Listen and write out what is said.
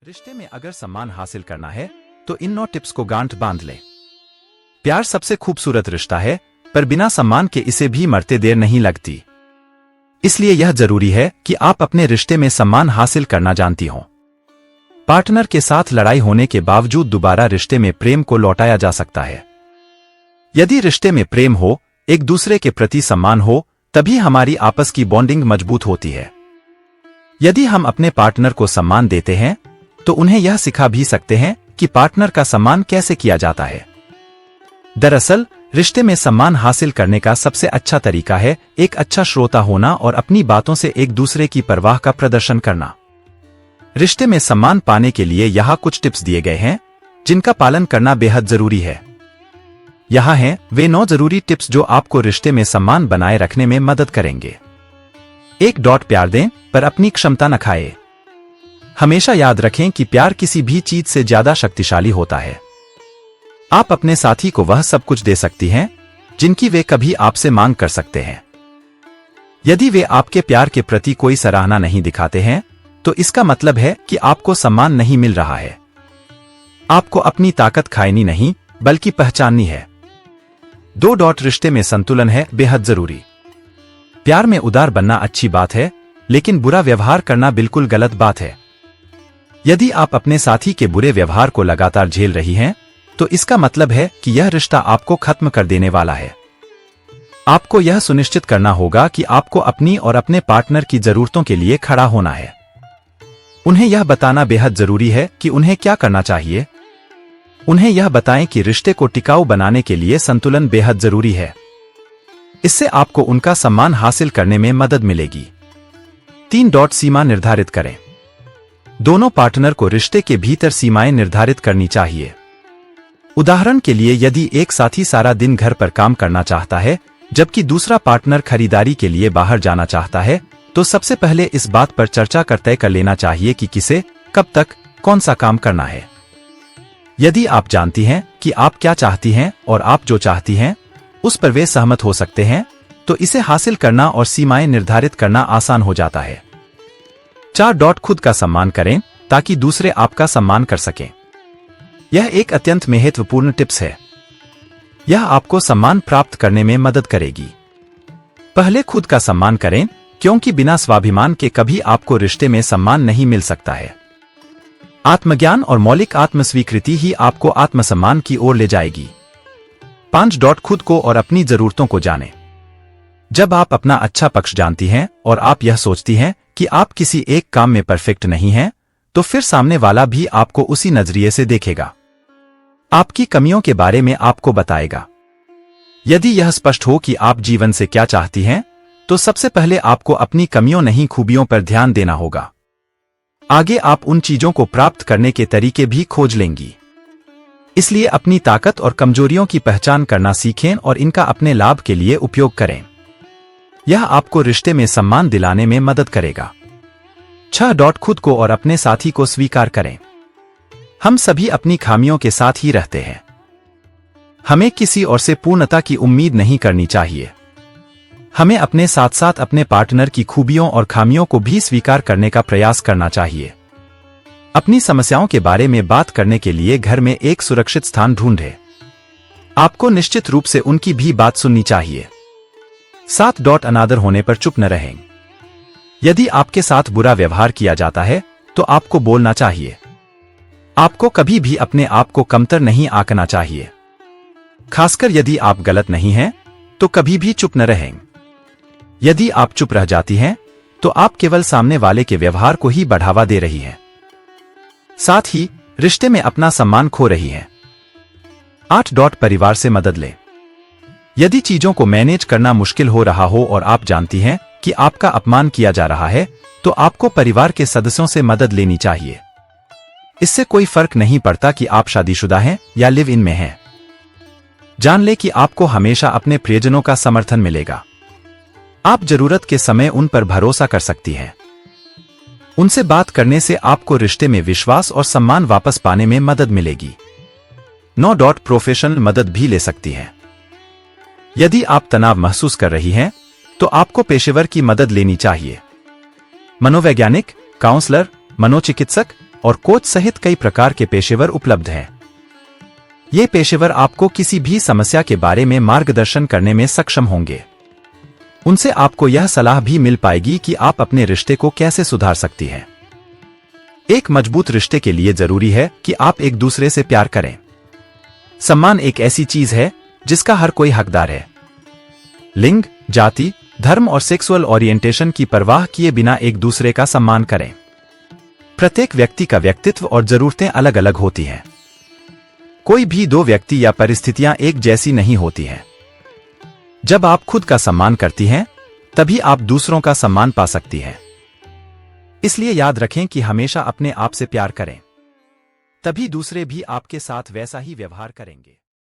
रिश्ते में अगर सम्मान हासिल करना है तो इन 9 टिप्स को गांठ बांध ले। प्यार सबसे खूबसूरत रिश्ता है, पर बिना सम्मान के इसे भी मरते देर नहीं लगती। इसलिए यह जरूरी है कि आप अपने रिश्ते में सम्मान हासिल करना जानती हो। पार्टनर के साथ लड़ाई होने के बावजूद दोबारा रिश्ते में प्रेम को लौटाया जा सकता है। यदि रिश्ते में प्रेम हो, एक दूसरे के प्रति सम्मान हो, तभी हमारी आपस की बॉन्डिंग मजबूत होती है। यदि हम अपने पार्टनर को सम्मान देते हैं तो उन्हें यह सिखा भी सकते हैं कि पार्टनर का सम्मान कैसे किया जाता है। दरअसल रिश्ते में सम्मान हासिल करने का सबसे अच्छा तरीका है एक अच्छा श्रोता होना और अपनी बातों से एक दूसरे की परवाह का प्रदर्शन करना। रिश्ते में सम्मान पाने के लिए यहाँ कुछ टिप्स दिए गए हैं जिनका पालन करना बेहद जरूरी है। यहाँ हैं वे 9 जरूरी टिप्स जो आपको रिश्ते में सम्मान बनाए रखने में मदद करेंगे। 1. प्यार दें पर अपनी क्षमता न खाएं। हमेशा याद रखें कि प्यार किसी भी चीज से ज्यादा शक्तिशाली होता है। आप अपने साथी को वह सब कुछ दे सकती हैं जिनकी वे कभी आपसे मांग कर सकते हैं। यदि वे आपके प्यार के प्रति कोई सराहना नहीं दिखाते हैं तो इसका मतलब है कि आपको सम्मान नहीं मिल रहा है। आपको अपनी ताकत खायनी नहीं बल्कि पहचाननी है। 2. रिश्ते में संतुलन है बेहद जरूरी। प्यार में उदार बनना अच्छी बात है, लेकिन बुरा व्यवहार करना बिल्कुल गलत बात है। यदि आप अपने साथी के बुरे व्यवहार को लगातार झेल रही हैं, तो इसका मतलब है कि यह रिश्ता आपको खत्म कर देने वाला है। आपको यह सुनिश्चित करना होगा कि आपको अपनी और अपने पार्टनर की जरूरतों के लिए खड़ा होना है। उन्हें यह बताना बेहद जरूरी है कि उन्हें क्या करना चाहिए। उन्हें यह बताएं कि रिश्ते को टिकाऊ बनाने के लिए संतुलन बेहद जरूरी है। इससे आपको उनका सम्मान हासिल करने में मदद मिलेगी। 3. सीमा निर्धारित करें। दोनों पार्टनर को रिश्ते के भीतर सीमाएं निर्धारित करनी चाहिए। उदाहरण के लिए, यदि एक साथी सारा दिन घर पर काम करना चाहता है जबकि दूसरा पार्टनर खरीदारी के लिए बाहर जाना चाहता है, तो सबसे पहले इस बात पर चर्चा कर तय कर लेना चाहिए कि किसे, कब तक, कौन सा काम करना है। यदि आप जानती हैं कि आप क्या चाहती हैं और आप जो चाहती हैं उस पर वे सहमत हो सकते हैं, तो इसे हासिल करना और सीमाएं निर्धारित करना आसान हो जाता है। 4. खुद का सम्मान करें ताकि दूसरे आपका सम्मान कर सकें। यह एक अत्यंत महत्वपूर्ण टिप्स है। यह आपको सम्मान प्राप्त करने में मदद करेगी। पहले खुद का सम्मान करें, क्योंकि बिना स्वाभिमान के कभी आपको रिश्ते में सम्मान नहीं मिल सकता है। आत्मज्ञान और मौलिक आत्मस्वीकृति ही आपको आत्मसम्मान की ओर ले जाएगी। 5. खुद को और अपनी जरूरतों को जानें। जब आप अपना अच्छा पक्ष जानती हैं और आप यह सोचती हैं कि आप किसी एक काम में परफेक्ट नहीं हैं, तो फिर सामने वाला भी आपको उसी नजरिए से देखेगा। आपकी कमियों के बारे में आपको बताएगा। यदि यह स्पष्ट हो कि आप जीवन से क्या चाहती हैं, तो सबसे पहले आपको अपनी कमियों नहीं खूबियों पर ध्यान देना होगा। आगे आप उन चीजों को प्राप्त करने के तरीके भी खोज लेंगी। इसलिए अपनी ताकत और कमजोरियों की पहचान करना सीखें और इनका अपने लाभ के लिए उपयोग करें। यह आपको रिश्ते में सम्मान दिलाने में मदद करेगा। 6. खुद को और अपने साथी को स्वीकार करें। हम सभी अपनी खामियों के साथ ही रहते हैं। हमें किसी और से पूर्णता की उम्मीद नहीं करनी चाहिए। हमें अपने साथ साथ अपने पार्टनर की खूबियों और खामियों को भी स्वीकार करने का प्रयास करना चाहिए। अपनी समस्याओं के बारे में बात करने के लिए घर में एक सुरक्षित स्थान ढूंढें। आपको निश्चित रूप से उनकी भी बात सुननी चाहिए। 7. अनादर होने पर चुप न रहें। यदि आपके साथ बुरा व्यवहार किया जाता है तो आपको बोलना चाहिए। आपको कभी भी अपने आप को कमतर नहीं आंकना चाहिए। खासकर यदि आप गलत नहीं हैं तो कभी भी चुप न रहें। यदि आप चुप रह जाती हैं तो आप केवल सामने वाले के व्यवहार को ही बढ़ावा दे रही हैं, साथ ही रिश्ते में अपना सम्मान खो रही हैं। 8. परिवार से मदद लें। यदि चीजों को मैनेज करना मुश्किल हो रहा हो और आप जानती हैं कि आपका अपमान किया जा रहा है, तो आपको परिवार के सदस्यों से मदद लेनी चाहिए। इससे कोई फर्क नहीं पड़ता कि आप शादीशुदा हैं या लिव इन में हैं। जान ले कि आपको हमेशा अपने प्रियजनों का समर्थन मिलेगा। आप जरूरत के समय उन पर भरोसा कर सकती हैं। उनसे बात करने से आपको रिश्ते में विश्वास और सम्मान वापस पाने में मदद मिलेगी। 9. प्रोफेशनल मदद भी ले सकती हैं। यदि आप तनाव महसूस कर रही हैं तो आपको पेशेवर की मदद लेनी चाहिए। मनोवैज्ञानिक, काउंसलर, मनोचिकित्सक और कोच सहित कई प्रकार के पेशेवर उपलब्ध हैं। ये पेशेवर आपको किसी भी समस्या के बारे में मार्गदर्शन करने में सक्षम होंगे। उनसे आपको यह सलाह भी मिल पाएगी कि आप अपने रिश्ते को कैसे सुधार सकती हैं। एक मजबूत रिश्ते के लिए जरूरी है कि आप एक दूसरे से प्यार करें। सम्मान एक ऐसी चीज है जिसका हर कोई हकदार है। लिंग, जाति, धर्म और सेक्सुअल ओरिएंटेशन की परवाह किए बिना एक दूसरे का सम्मान करें। प्रत्येक व्यक्ति का व्यक्तित्व और जरूरतें अलग अलग होती हैं। कोई भी दो व्यक्ति या परिस्थितियां एक जैसी नहीं होती हैं। जब आप खुद का सम्मान करती हैं, तभी आप दूसरों का सम्मान पा सकती हैं। इसलिए याद रखें कि हमेशा अपने आप से प्यार करें, तभी दूसरे भी आपके साथ वैसा ही व्यवहार करेंगे।